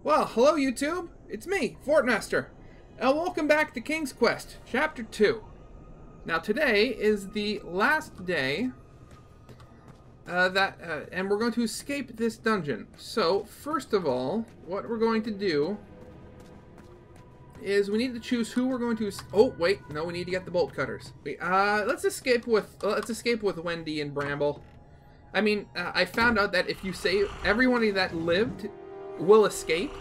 Well, hello YouTube, it's me, Fortmaster, and welcome back to King's Quest, Chapter 2. Now today is the last day and we're going to escape this dungeon. So, first of all, what we're going to do is we need to choose who we're going to... Oh, wait, no, we need to get the bolt cutters. Let's escape with Wendy and Bramble. I mean, I found out that if you save everybody that lived will escape,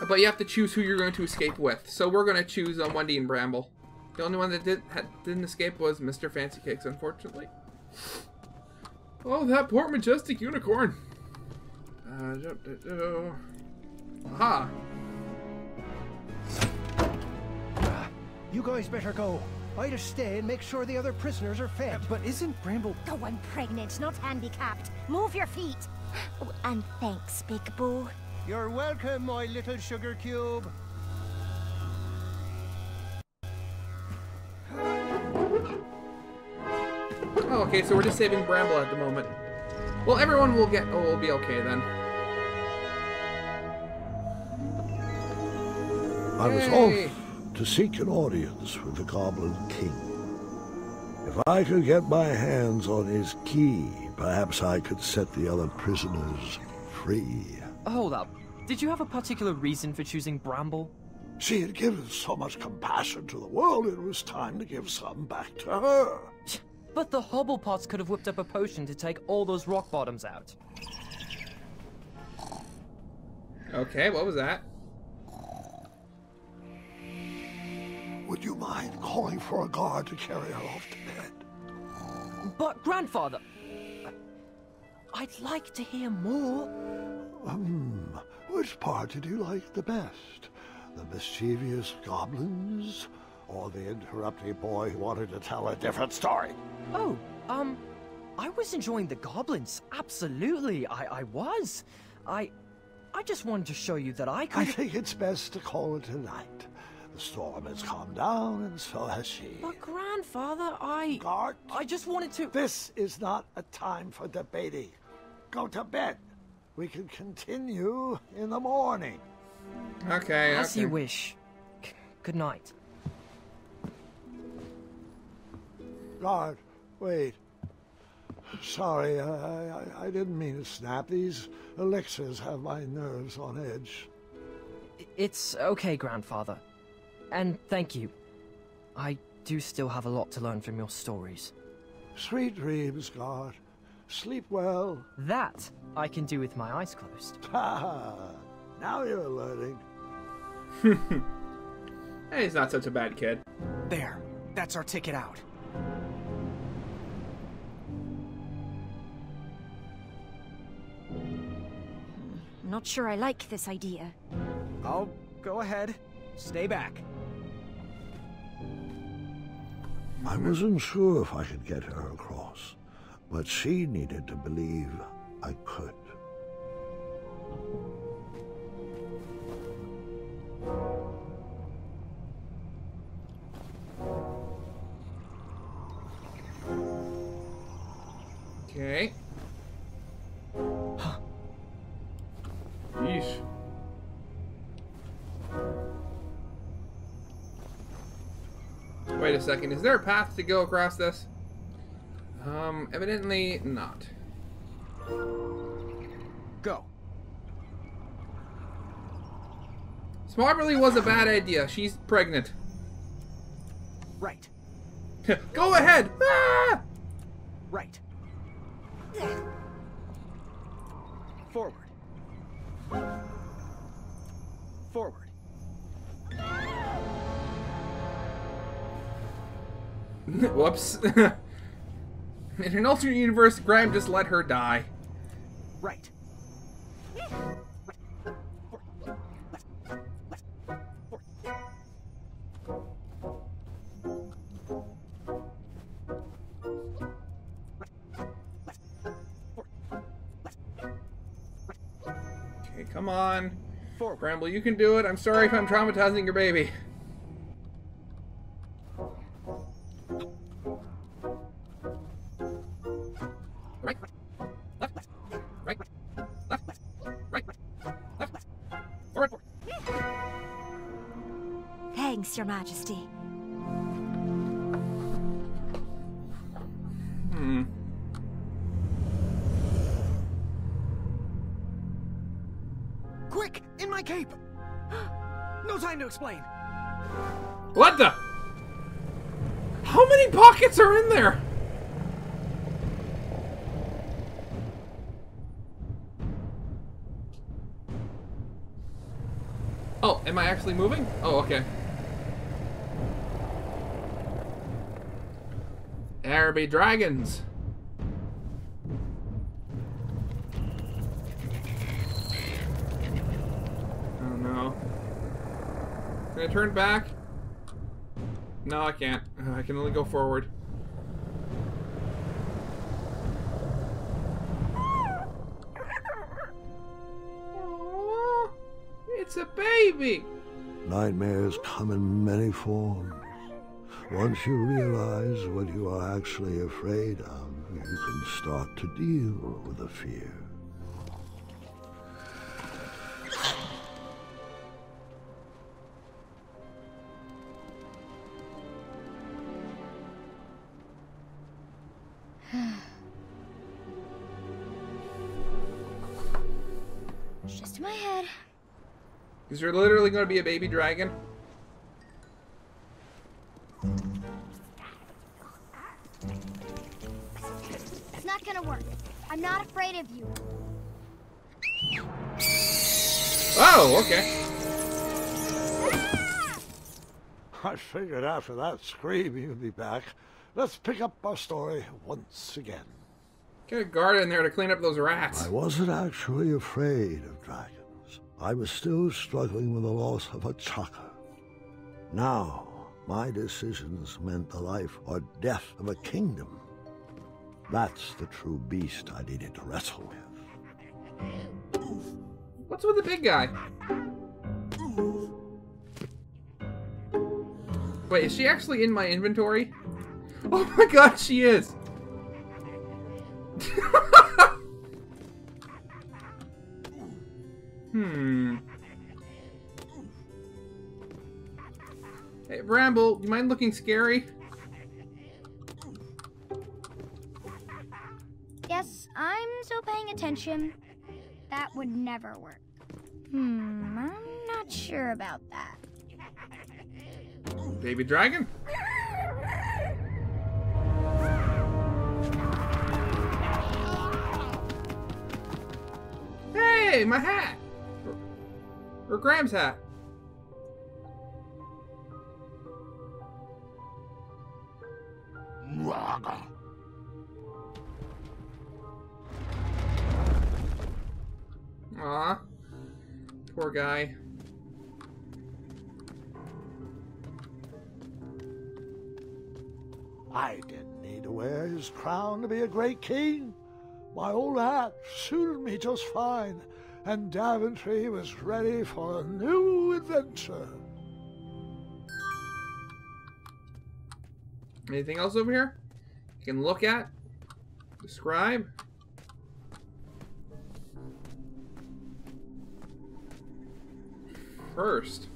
but you have to choose who you're going to escape with. So we're going to choose Wendy and Bramble. The only one that didn't escape was Mr. Fancy Cakes, unfortunately. Oh, that poor majestic unicorn. Aha. You guys better go. I'd have stay and make sure the other prisoners are fed. But isn't Bramble... Oh, I'm pregnant, not handicapped. Move your feet. Oh, and thanks, Big Boo. You're welcome, my little sugar cube. Oh, okay, so we're just saving Bramble at the moment. Well, everyone will get... Oh, we'll be okay then. I was off to seek an audience with the Goblin King. If I could get my hands on his key, perhaps I could set the other prisoners free. Hold up. Did you have a particular reason for choosing Bramble? She had given so much compassion to the world, it was time to give some back to her. But the Hobblepots could have whipped up a potion to take all those rock bottoms out. Okay, what was that? Would you mind calling for a guard to carry her off to bed? But, Grandfather, I'd like to hear more. Which part did you like the best? The mischievous goblins? Or the interrupting boy who wanted to tell a different story? Oh, I was enjoying the goblins. Absolutely, I was. I just wanted to show you that I could... I think it's best to call it a night. The storm has calmed down, and so has she. But, Grandfather, Guard, I just wanted to... this is not a time for debating. Go to bed. We can continue in the morning. Okay, As you wish. Good night. Guard, wait. Sorry, I didn't mean to snap. These elixirs have my nerves on edge. It's okay, Grandfather. And thank you. I do still have a lot to learn from your stories. Sweet dreams, Guard. Sleep well. That I can do with my eyes closed. Ha! Now you're learning. Hey, he's not such a bad kid. There. That's our ticket out. Not sure I like this idea. I'll go ahead. Stay back. I wasn't sure if I could get her across, but she needed to believe I could. Okay. Yeesh. Wait a second, is there a path to go across this? Evidently not. Go. Smart was a bad idea. She's pregnant. Right. Go ahead! Ah! Right. Forward. Forward. Whoops. In an alternate universe, Graham just let her die. Right. Okay, come on. Forward. Bramble, you can do it. I'm sorry if I'm traumatizing your baby. Right. Left. Right. Left. Right. Yes, Your Majesty. Quick, in my cape! No time to explain. What the? How many pockets are in there? Oh, am I actually moving? Oh, okay. There be dragons. Oh no. Can I turn back? No, I can't. I can only go forward. Aww, it's a baby! Nightmares come in many forms. Once you realize what you are actually afraid of, you can start to deal with the fear. It's just in my head. Is there literally going to be a baby dragon? It's not gonna work. I'm not afraid of you. Oh, okay. I figured after that scream you'd be back. Let's pick up our story once again. Get a guard in there to clean up those rats. I wasn't actually afraid of dragons. I was still struggling with the loss of a chakra. Now, my decisions meant the life or death of a kingdom. That's the true beast I needed to wrestle with. What's with the big guy? Wait, is she actually in my inventory? Oh my god, she is! Hey, Bramble, you mind looking scary? Yes, I'm still paying attention. That would never work. I'm not sure about that. Baby dragon? Hey, my hat! Or Graham's hat. Aw. Poor guy. I didn't need to wear his crown to be a great king. My old hat suited me just fine, and Daventry was ready for a new adventure. Anything else over here? You can look at? Describe? First.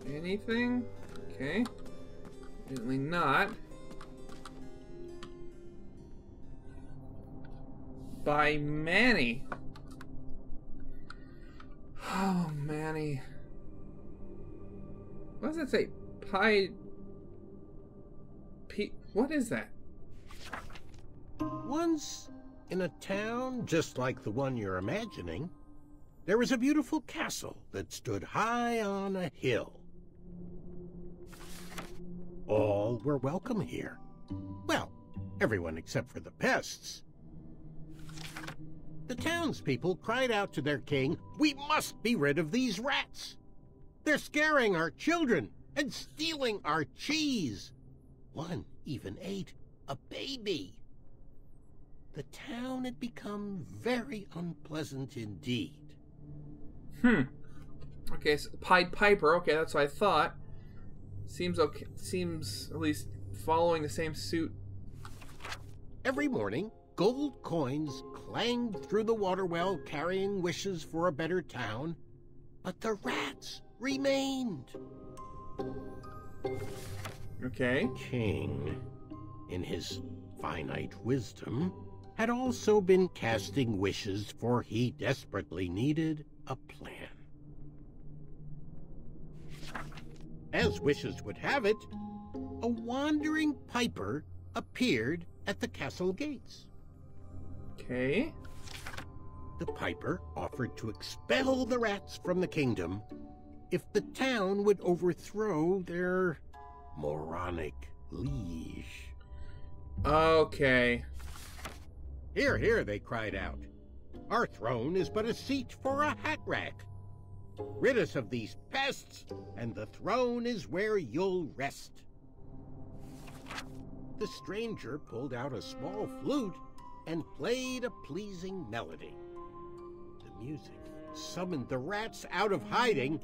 Anything? Okay. Evidently not. By Manny. Oh, Manny. What does that say? What is that? Once, in a town just like the one you're imagining, there was a beautiful castle that stood high on a hill. All were welcome here. Well, everyone except for the pests. The townspeople cried out to their king, "We must be rid of these rats! They're scaring our children and stealing our cheese! One even ate a baby!" The town had become very unpleasant indeed. Okay, so Pied Piper. Okay, that's what I thought. Seems okay. Seems at least following the same suit. Every morning, gold coins clanged through the water well carrying wishes for a better town, but the rats remained. Okay. King, in his finite wisdom, had also been casting wishes, for he desperately needed a plan. As wishes would have it, a wandering piper appeared at the castle gates. Okay. The piper offered to expel the rats from the kingdom if the town would overthrow their moronic liege. Okay. Hear, hear, they cried out. Our throne is but a seat for a hat rack. Rid us of these pests, and the throne is where you'll rest. The stranger pulled out a small flute and played a pleasing melody. The music summoned the rats out of hiding,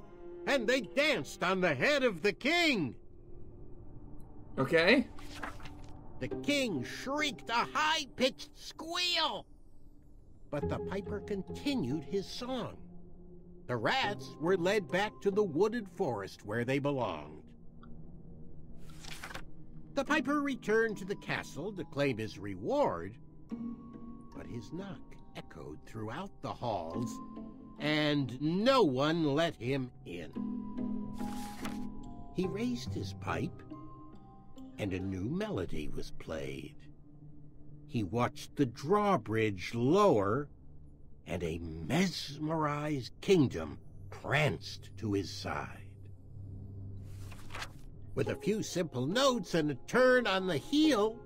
and they danced on the head of the king. Okay. The king shrieked a high-pitched squeal, but the piper continued his song. The rats were led back to the wooded forest where they belonged. The piper returned to the castle to claim his reward, but his knock echoed throughout the halls, and no one let him in. He raised his pipe, and a new melody was played. He watched the drawbridge lower, and a mesmerized kingdom pranced to his side. With a few simple notes and a turn on the heel,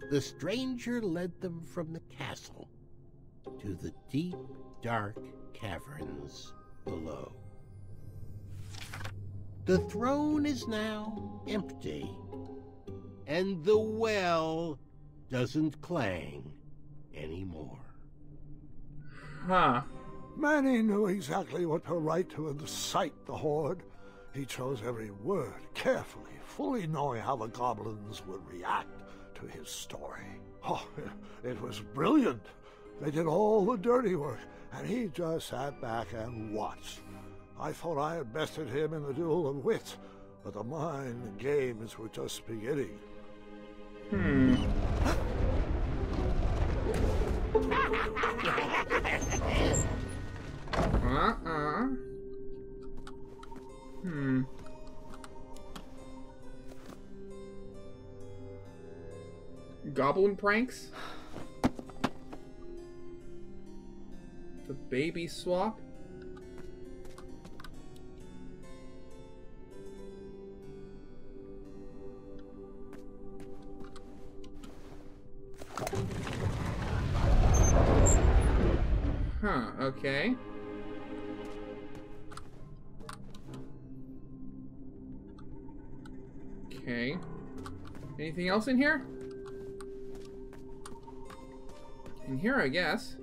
the stranger led them from the castle to the deep, dark caverns below. The throne is now empty, and the well doesn't clang anymore. Huh. Manny knew exactly what to write to incite the horde. He chose every word carefully, fully knowing how the goblins would react to his story. Oh, it was brilliant. They did all the dirty work, and he just sat back and watched. I thought I had bested him in the duel of wits, but the mind games were just beginning. Goblin pranks? The baby swap? Huh, okay. Okay. Anything else in here? In here, I guess.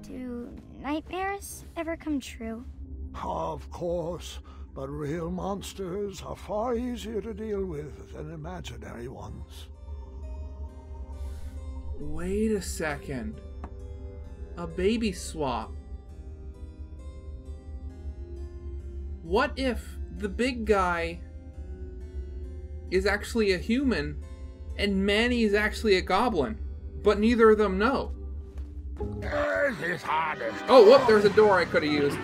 Do nightmares ever come true? Of course, but real monsters are far easier to deal with than imaginary ones. Wait a second. A baby swap. What if the big guy is actually a human and Manny is actually a goblin, but neither of them know? Oh, whoop, there's a door I could have used.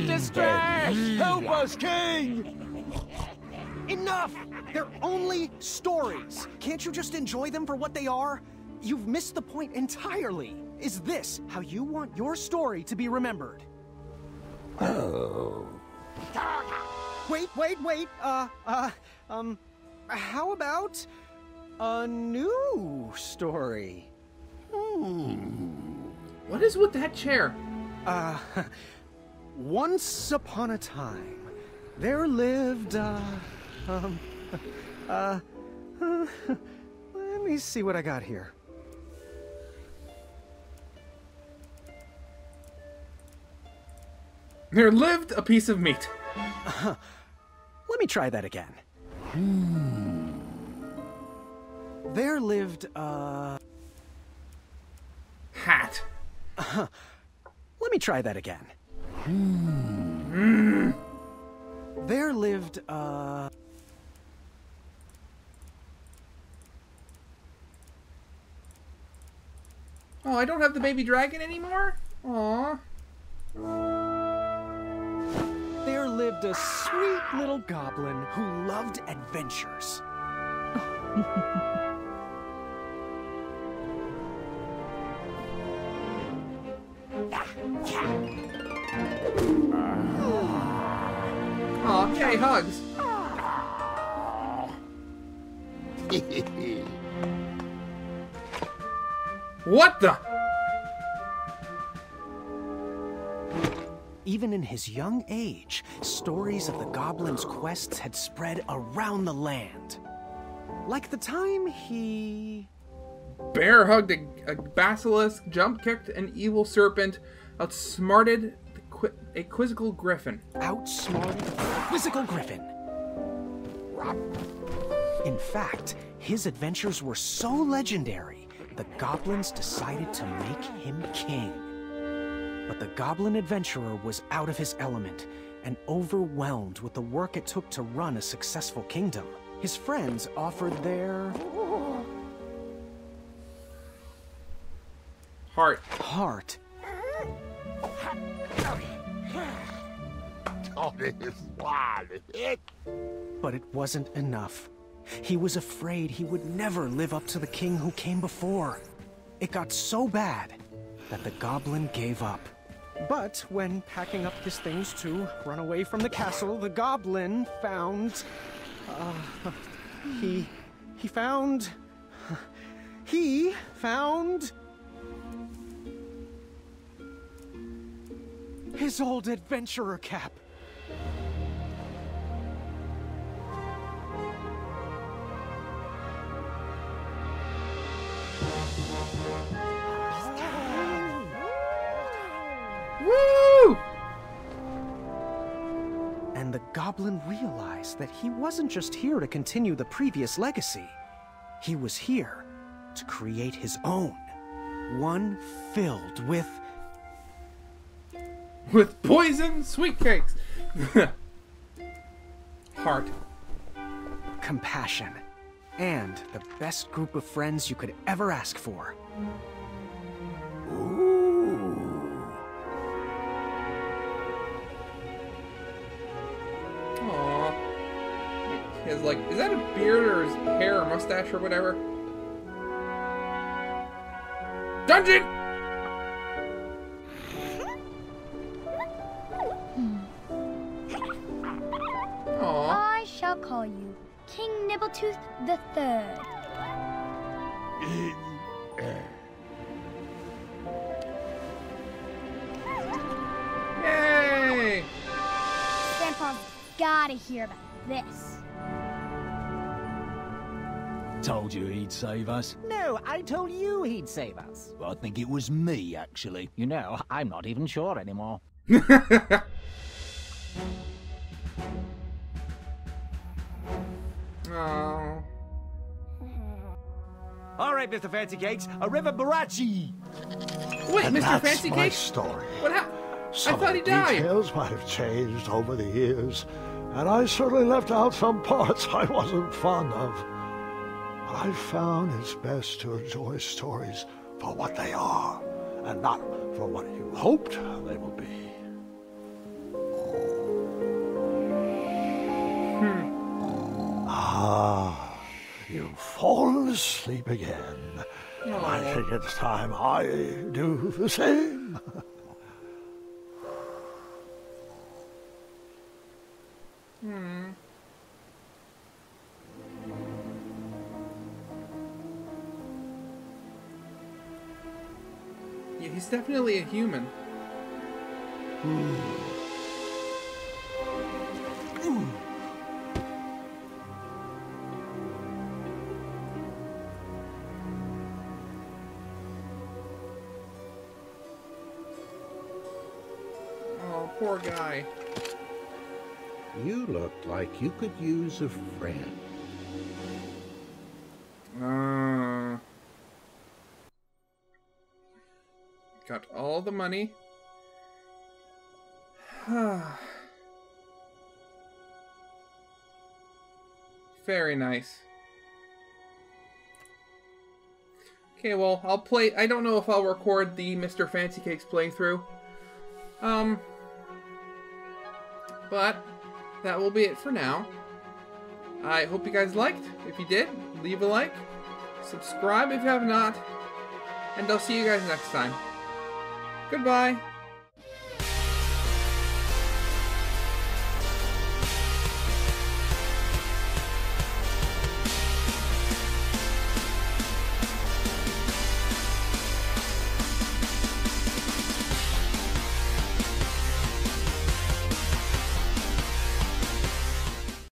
Distress! Help us, King! Enough! They're only stories. Can't you just enjoy them for what they are? You've missed the point entirely. Is this how you want your story to be remembered? Oh. Wait. How about a new story? What is with that chair? Once upon a time, there lived, let me see what I got here. There lived a piece of meat. Let me try that again. There lived a... Hat. Let me try that again. There lived a... Oh, I don't have the baby dragon anymore? Aww. There lived a sweet little goblin who loved adventures. Aw, yay, hugs. What the? Even in his young age, stories of the goblin's quests had spread around the land. Like the time he... Bear hugged a basilisk, jump kicked an evil serpent, outsmarted a quizzical griffin. outsmarted a quizzical griffin. In fact, his adventures were so legendary, the goblins decided to make him king. But the goblin adventurer was out of his element and overwhelmed with the work it took to run a successful kingdom. His friends offered their... Heart. But it wasn't enough. He was afraid he would never live up to the king who came before. It got so bad that the goblin gave up. But when packing up his things to run away from the castle, the goblin found... He found... his old adventurer cap. Woo! And the goblin realized that he wasn't just here to continue the previous legacy. He was here to create his own. One filled with... With poison sweet cakes. Heart. compassion, and the best group of friends you could ever ask for. Aww. He has like, is that a beard or his hair or mustache or whatever? Dungeon! Aww. I shall call you King Nibbletooth the Third. Yay! Grandpa's gotta hear about this. Told you he'd save us. No, I told you he'd save us. I think it was me, actually. You know, I'm not even sure anymore. Oh. All right, Mr. Fancy Cakes, a river barachi. Wait, And Mr. that's Fancy my Cake? story. What happened? I Some thought he of the died. details might have changed over the years, and I certainly left out some parts I wasn't fond of. But I found it's best to enjoy stories for what they are, and not for what you hoped they would be. Ah, you've fallen asleep again. I think it's time I do the same. Yeah, he's definitely a human. Oh. poor guy. You looked like you could use a friend. Got all the money. Very nice. Okay, well, I'll play... I don't know if I'll record the Mr. Fancy Cakes playthrough. But that will be it for now. I hope you guys liked. If you did, leave a like. Subscribe if you have not. And I'll see you guys next time. Goodbye.